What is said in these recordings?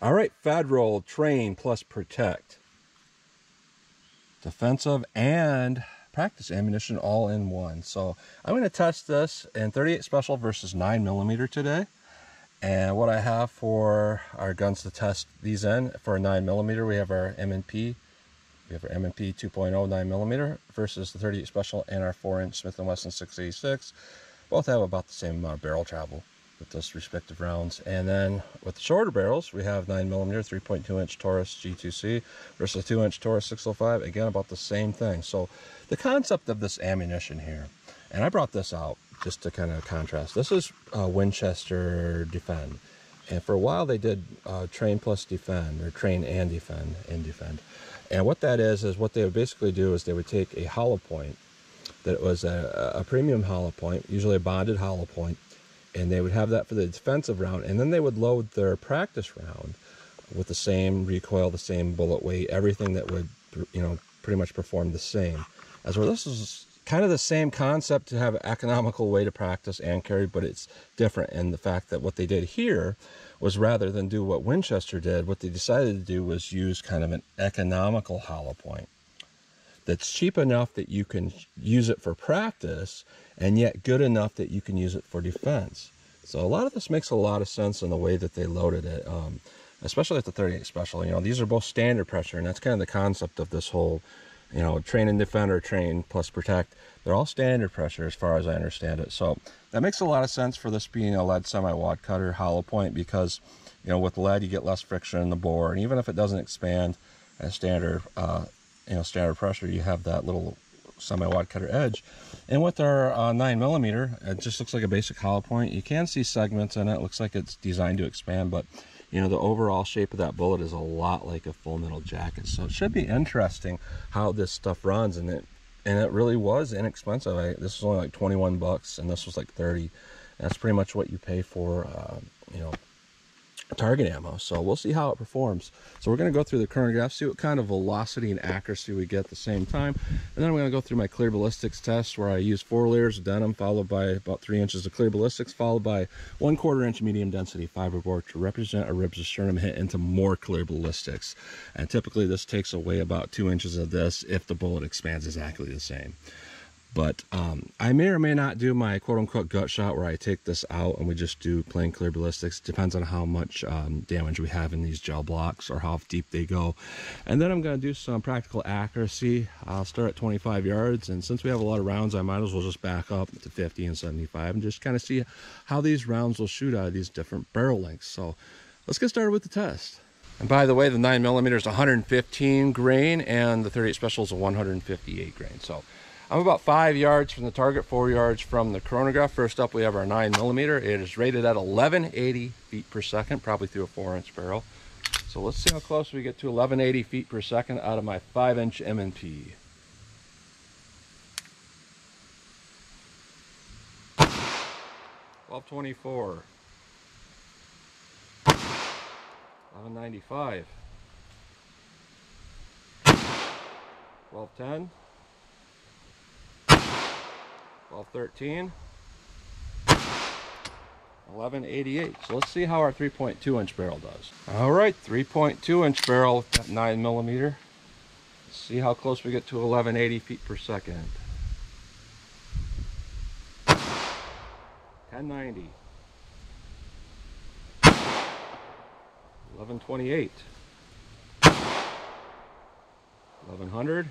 All right, Federal Train+Protect. Defensive and practice ammunition all in one. So I'm going to test this in 38 Special versus 9mm today. And what I have for our guns to test these in, for a 9mm, we have our M&P. We have our M&P 2.0 9mm versus the 38 Special and our 4-inch Smith & Wesson 686. Both have about the same amount of barrel travel with those respective rounds. And then with the shorter barrels, we have 9mm 3.2-inch Taurus G2C versus 2-inch Taurus 605. Again, about the same thing. So the concept of this ammunition here, and I brought this out just to kind of contrast. This is Winchester Defend. And for a while they did Train plus Defend, or Train and Defend, And what that is what they would basically do is they would take a hollow point that was a premium hollow point, usually a bonded hollow point, and they would have that for the defensive round, and then they would load their practice round with the same recoil, the same bullet weight, everything that would, you know, pretty much perform the same. As well, this is kind of the same concept to have an economical way to practice and carry, but it's different in the fact that what they did here was, rather than do what Winchester did, what they decided to do was use kind of an economical hollow point that's cheap enough that you can use it for practice and yet good enough that you can use it for defense. So a lot of this makes a lot of sense in the way that they loaded it, especially at the 38 Special. You know, these are both standard pressure, and that's kind of the concept of this whole, you know, Train and Defend or Train+Protect. They're all standard pressure as far as I understand it. So that makes a lot of sense for this being a lead semi-wad cutter hollow point, because, you know, with lead you get less friction in the bore, and even if it doesn't expand as standard, you know, standard pressure, you have that little semi-wad cutter edge. And with our 9mm, it just looks like a basic hollow point. You can see segments in it. It looks like it's designed to expand, but you know, the overall shape of that bullet is a lot like a Full Metal Jacket. So it should be interesting how this stuff runs. And it really was inexpensive. This was only like 21 bucks, and this was like 30. That's pretty much what you pay for, you know, target ammo. So we'll see how it performs. So we're going to go through the chronograph, see what kind of velocity and accuracy we get at the same time, and then I'm going to go through my clear ballistics test, where I use 4 layers of denim followed by about 3 inches of clear ballistics, followed by 1/4 inch medium density fiberboard to represent a ribs of sternum hit into more clear ballistics. And typically this takes away about 2 inches of this if the bullet expands exactly the same. But I may or may not do my quote-unquote gut shot, where I take this out and we just do plain clear ballistics. Depends on how much damage we have in these gel blocks or how deep they go. And then I'm going to do some practical accuracy. I'll start at 25 yards, and since we have a lot of rounds, I might as well just back up to 50 and 75 and just kind of see how these rounds will shoot out of these different barrel lengths. So let's get started with the test. And by the way, the 9mm is 115 grain and the 38 Special is a 158 grain. So I'm about 5 yards from the target, 4 yards from the chronograph. First up, we have our 9mm. It is rated at 1180 feet per second, probably through a 4-inch barrel. So let's see how close we get to 1180 feet per second out of my 5-inch M&P. $12.24. $11.95. $12.10. 12.13. 11.88. So let's see how our 3.2-inch barrel does. All right, 3.2-inch barrel with that 9mm. Let's see how close we get to 1180 feet per second. 1090. 1128. 1100.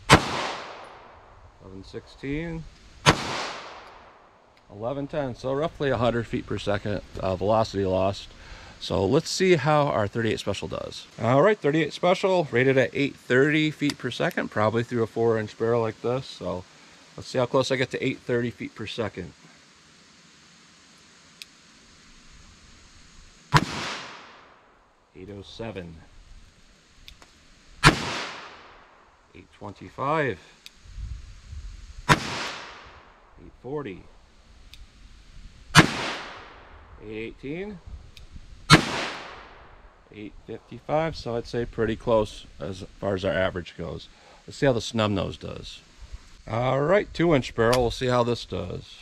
1116. 1110. So roughly 100 feet per second velocity lost. So let's see how our 38 Special does. All right, 38 Special rated at 830 feet per second, probably through a 4-inch barrel like this. So let's see how close I get to 830 feet per second. 807. 825. 840. 818. 855. So I'd say pretty close as far as our average goes. Let's see how the snub nose does. All right, 2-inch barrel. We'll see how this does.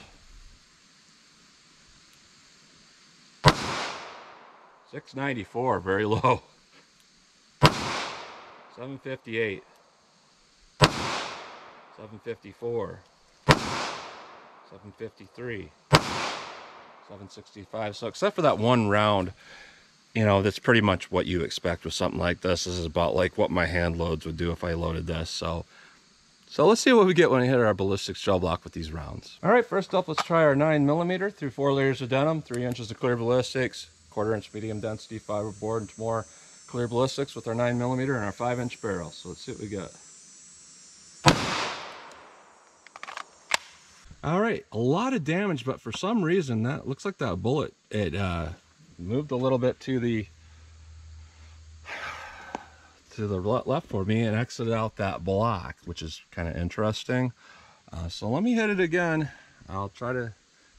694, very low. 758. 754. 753. 765. So except for that one round, you know, that's pretty much what you expect with something like this. This is about like what my hand loads would do if I loaded this. So let's see what we get when we hit our ballistic shell block with these rounds. All right, first up, let's try our 9mm through 4 layers of denim, 3 inches of clear ballistics, 1/4 inch medium density fiberboard, and more clear ballistics with our 9mm and our 5-inch barrel. So let's see what we got. All right, a lot of damage, but for some reason that looks like that bullet, it moved a little bit to the left for me and exited out that block, which is kind of interesting. So let me hit it again. I'll try to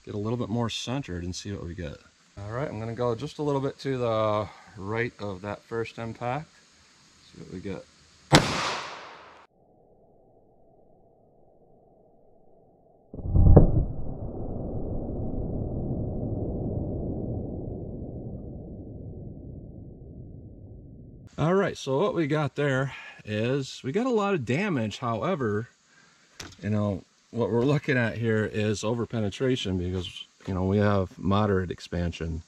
get a little bit more centered and see what we get. All right, I'm going to go just a little bit to the right of that first impact. See what we get. All right, so what we got there is we got a lot of damage. However, you know, what we're looking at here is over penetration because, you know, we have moderate expansion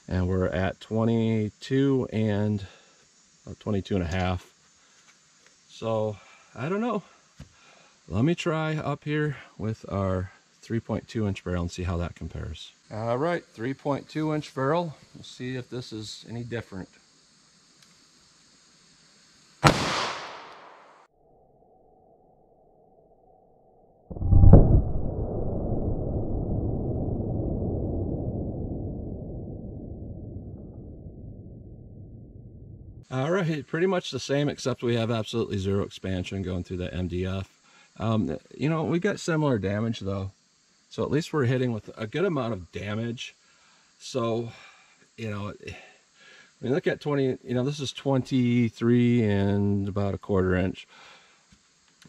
and we're at 22 and 22 and a half. So I don't know. Let me try up here with our 3.2 inch barrel and see how that compares. All right, 3.2 inch barrel. We'll see if this is any different. All right, pretty much the same, except we have absolutely zero expansion going through the MDF. You know, we got similar damage though. So at least we're hitting with a good amount of damage. So, you know, when you look at 20, you know, this is 23 and about 1/4 inch.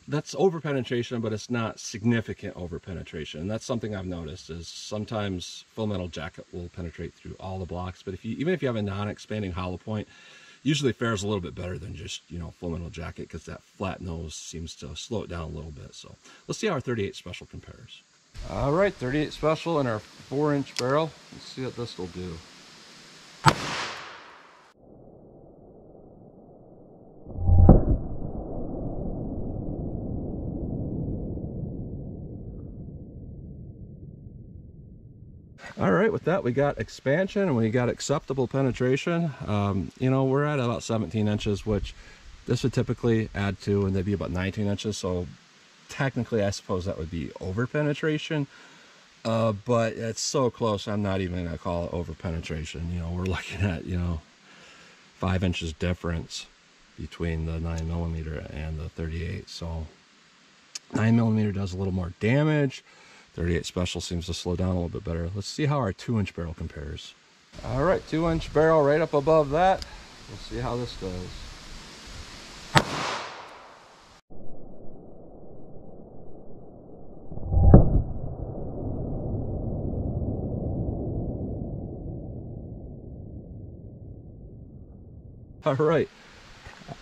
That's over penetration, but it's not significant over penetration. And that's something I've noticed is sometimes full metal jacket will penetrate through all the blocks. But even if you have a non-expanding hollow point, usually fares a little bit better than just, you know, full metal jacket because that flat nose seems to slow it down a little bit. So let's see how our 38 special compares. All right, 38 special in our 4-inch barrel. Let's see what this will do. All right, with that we got expansion and we got acceptable penetration. You know, we're at about 17 inches, which this would typically add to, and they'd be about 19 inches. So technically, I suppose that would be over penetration, but it's so close, I'm not even gonna call it over penetration. You know, we're looking at, you know, 5 inches difference between the 9mm and the 38. So 9mm does a little more damage. 38 special seems to slow down a little bit better. Let's see how our 2-inch barrel compares. All right, 2-inch barrel right up above that. We'll see how this goes. All right,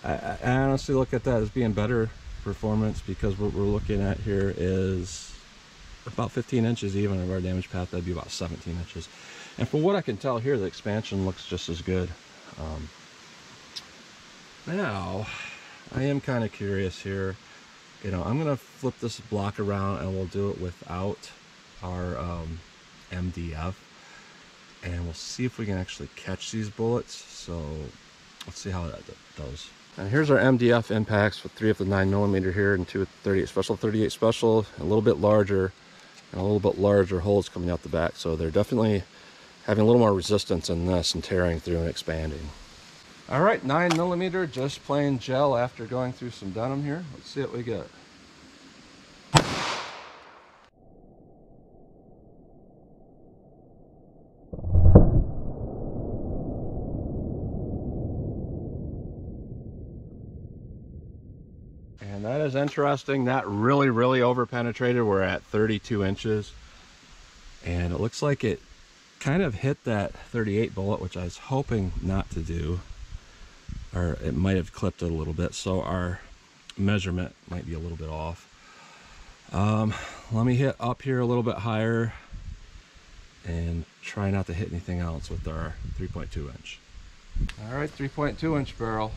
I honestly look at that as being better performance because what we're looking at here is about 15 inches even of our damage path. That'd be about 17 inches. And from what I can tell here, the expansion looks just as good. Now, I am kind of curious here. You know, I'm gonna flip this block around and we'll do it without our MDF. And we'll see if we can actually catch these bullets. So let's see how that does. And here's our MDF impacts with 3 of the 9mm here and 2 with 38 special. 38 special, a little bit larger, and a little bit larger holes coming out the back. So they're definitely having a little more resistance in this and tearing through and expanding. All right, 9mm, just plain gel after going through some denim here. Let's see what we get. And that is interesting. That really over penetrated. We're at 32 inches. And it looks like it kind of hit that 38 bullet, which I was hoping not to do, or it might have clipped it a little bit, so our measurement might be a little bit off. Let me hit up here a little bit higher and try not to hit anything else with our 3.2 inch. All right, 3.2 inch barrel.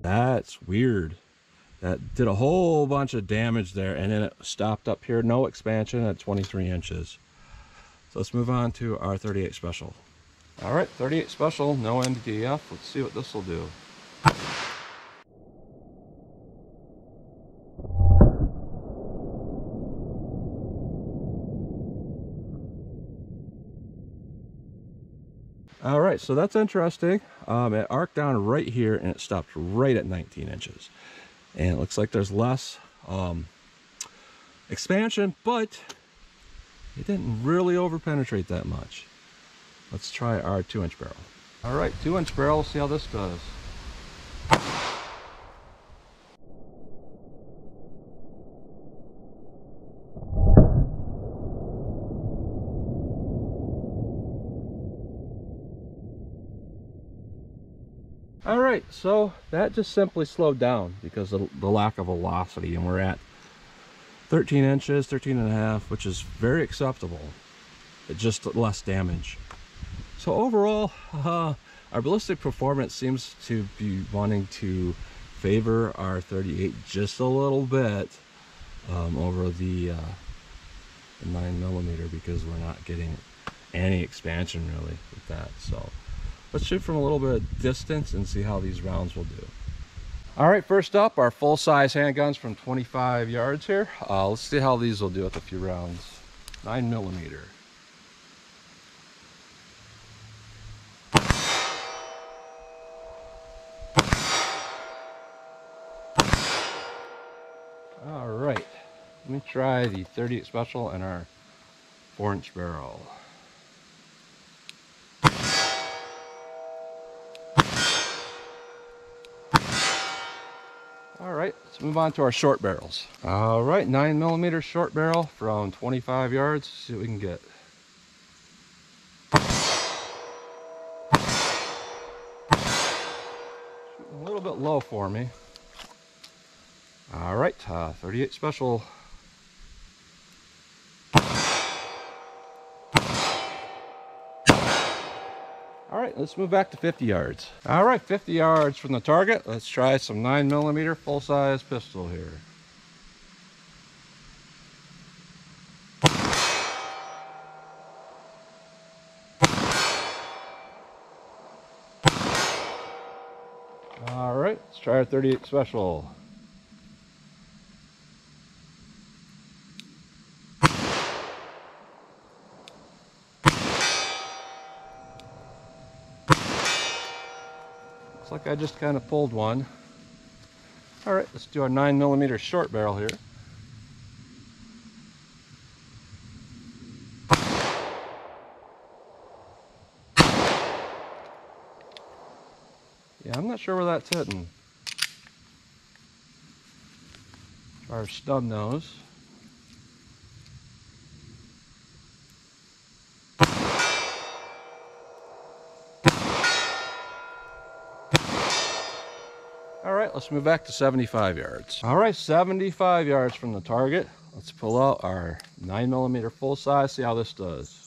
That's weird. That did a whole bunch of damage there, and then it stopped up here. No expansion at 23 inches. So let's move on to our 38 special. All right, 38 special, no MDF. Let's see what this will do. All right, so that's interesting. It arced down right here and it stopped right at 19 inches. And it looks like there's less expansion, but it didn't really over penetrate that much. Let's try our 2-inch barrel. All right, 2-inch barrel, see how this does. All right, so that just simply slowed down because of the lack of velocity, and we're at 13 inches, 13 and a half, which is very acceptable. It's just less damage. So overall, our ballistic performance seems to be wanting to favor our 38 just a little bit over the 9mm, because we're not getting any expansion really with that. So let's shoot from a little bit of distance and see how these rounds will do. All right, first up, our full-size handguns from 25 yards here. Let's see how these will do with a few rounds. 9mm. All right, let me try the 38 special and our 4-inch barrel. All right, let's move on to our short barrels. All right, 9mm short barrel from 25 yards. See what we can get. Shooting a little bit low for me. All right, 38 special. All right, let's move back to 50 yards. All right, 50 yards from the target. Let's try some 9mm full-size pistol here. All right, let's try our 38 special. Looks like I just kind of pulled one. All right, let's do our 9mm short barrel here. Yeah, I'm not sure where that's hitting. Try our stub nose. All right, let's move back to 75 yards. All right, 75 yards from the target. Let's pull out our 9mm full size, see how this does.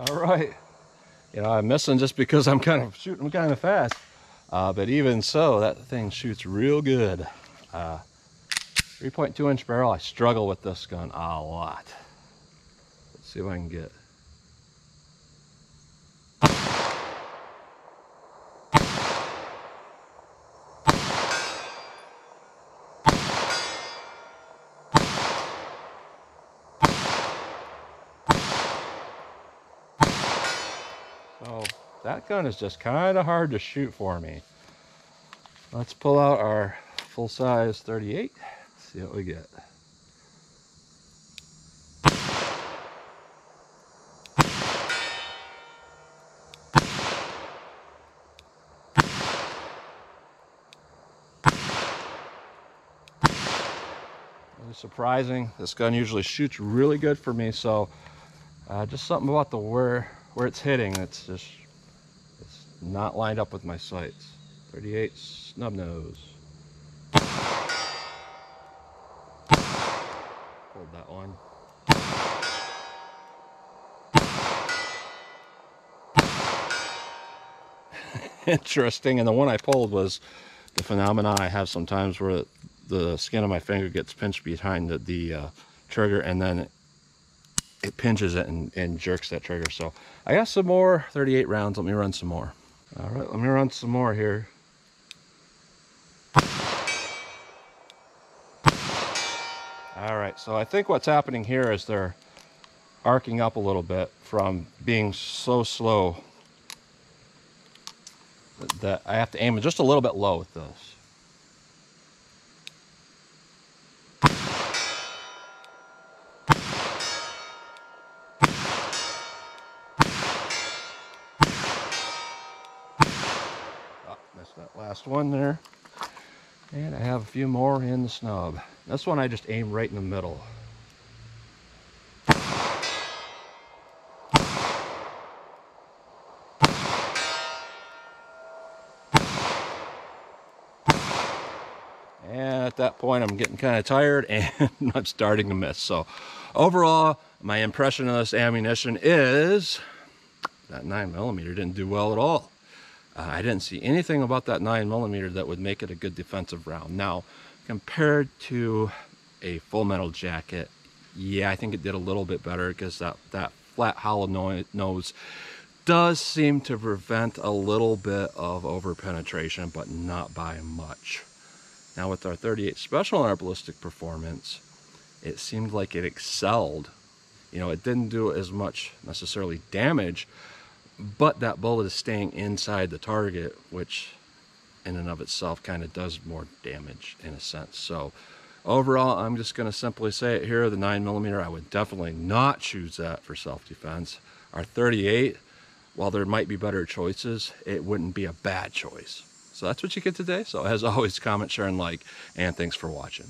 All right, you know, I'm missing just because I'm kind of shooting kind of fast, but even so, that thing shoots real good. 3.2-inch barrel. I struggle with this gun a lot. Let's see if I can get. that gun is just kind of hard to shoot for me. Let's pull out our full-size 38, see what we get. Really surprising. This gun usually shoots really good for me, so just something about the where it's hitting, it's not lined up with my sights. 38 snub nose. Pulled that one. Interesting, and the one I pulled was the phenomena I have sometimes where the skin of my finger gets pinched behind the trigger, and then it pinches it and jerks that trigger. So I got some more 38 rounds. Let me run some more. All right, let me run some more here. All right, so I think what's happening here is they're arcing up a little bit from being so slow that I have to aim it just a little bit low with this. Oh, missed that last one there. And I have a few more in the snub. This one I just aim right in the middle. And at that point I'm getting kind of tired and I'm starting to miss. So overall, my impression of this ammunition is that 9mm didn't do well at all. I didn't see anything about that 9mm that would make it a good defensive round. Now, compared to a full metal jacket, yeah, I think it did a little bit better because that flat hollow nose does seem to prevent a little bit of over penetration, but not by much. Now with our 38 Special and our ballistic performance, it seemed like it excelled. You know, it didn't do as much necessarily damage, but that bullet is staying inside the target, which in and of itself kind of does more damage in a sense. So overall, I'm just going to simply say it here, the 9mm, I would definitely not choose that for self-defense. Our 38, while there might be better choices, it wouldn't be a bad choice. So that's what you get today. So as always, comment, share, and like, and thanks for watching.